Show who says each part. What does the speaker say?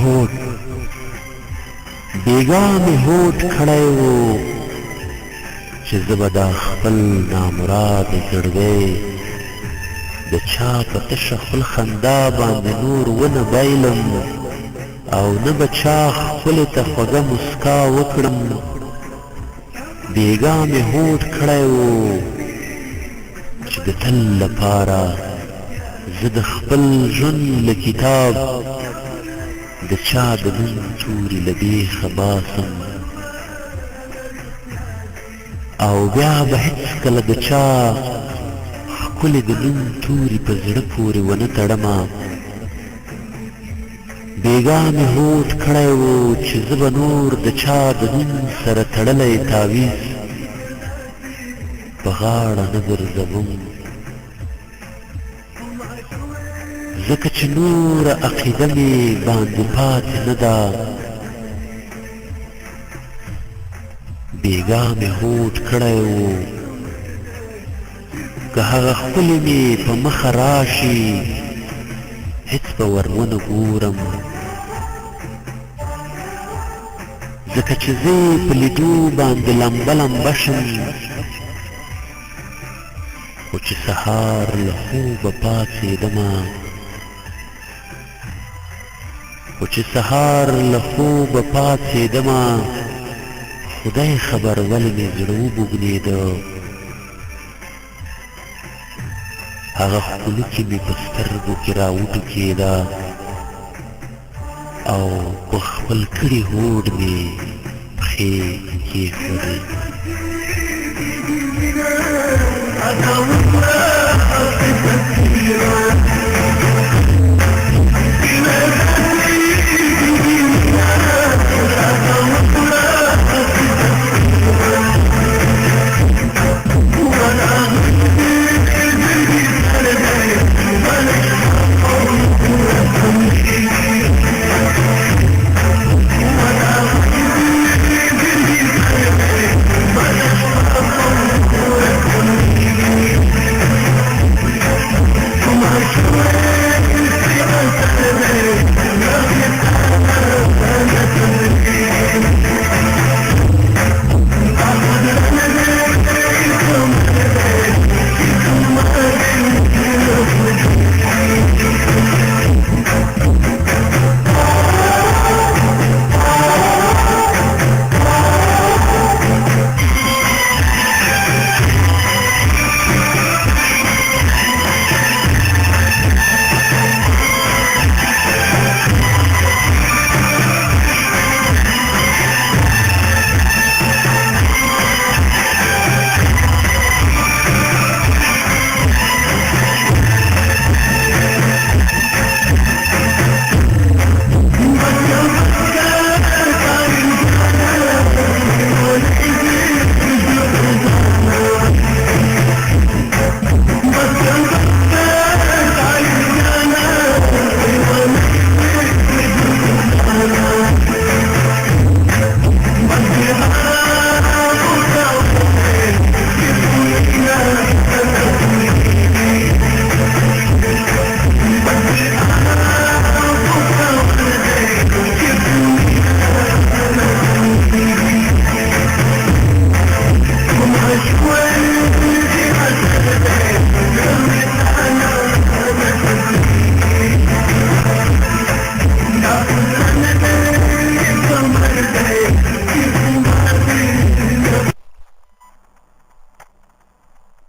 Speaker 1: होठ बेगा में होठ खड़े वो चिज़बदा खपल नामुराद जड़गए दछा पतश खपल खंदा बांध नूर वन बैलम او न बचा खपल तखवगा मुस्का वकड़म बेगा में होठ खड़े वो चिदतल लपारा زد خپل ژوند له کتاب د چا د نوم توري له بیخه باسم او بیا به هېڅکله د چا ښکلې د نوم توري په زړه پورې ونه تړمه بېګا مې هوډ کړی و چې زه به نور د چا د نوم سره تړلی تاویز په غاړه نه ګرځوم ځکه چې نوره عقیده مې باندې پاتې نه ده بېګا مې هوډ کړی و که هغه ښکلې مې په مخه راشي هېڅ به ور ونه ګورم ځکه چې زه یې په لیدو باندې لمبه لمبه شم خو چې سهار له خوبه پاڅېدمه خدای خبر ولې مې زړه وبوږنېده هغه ښکلوکې مې په سترګو کې راوټوکېده او په خپل کړي هوډ مې پښې کېښودې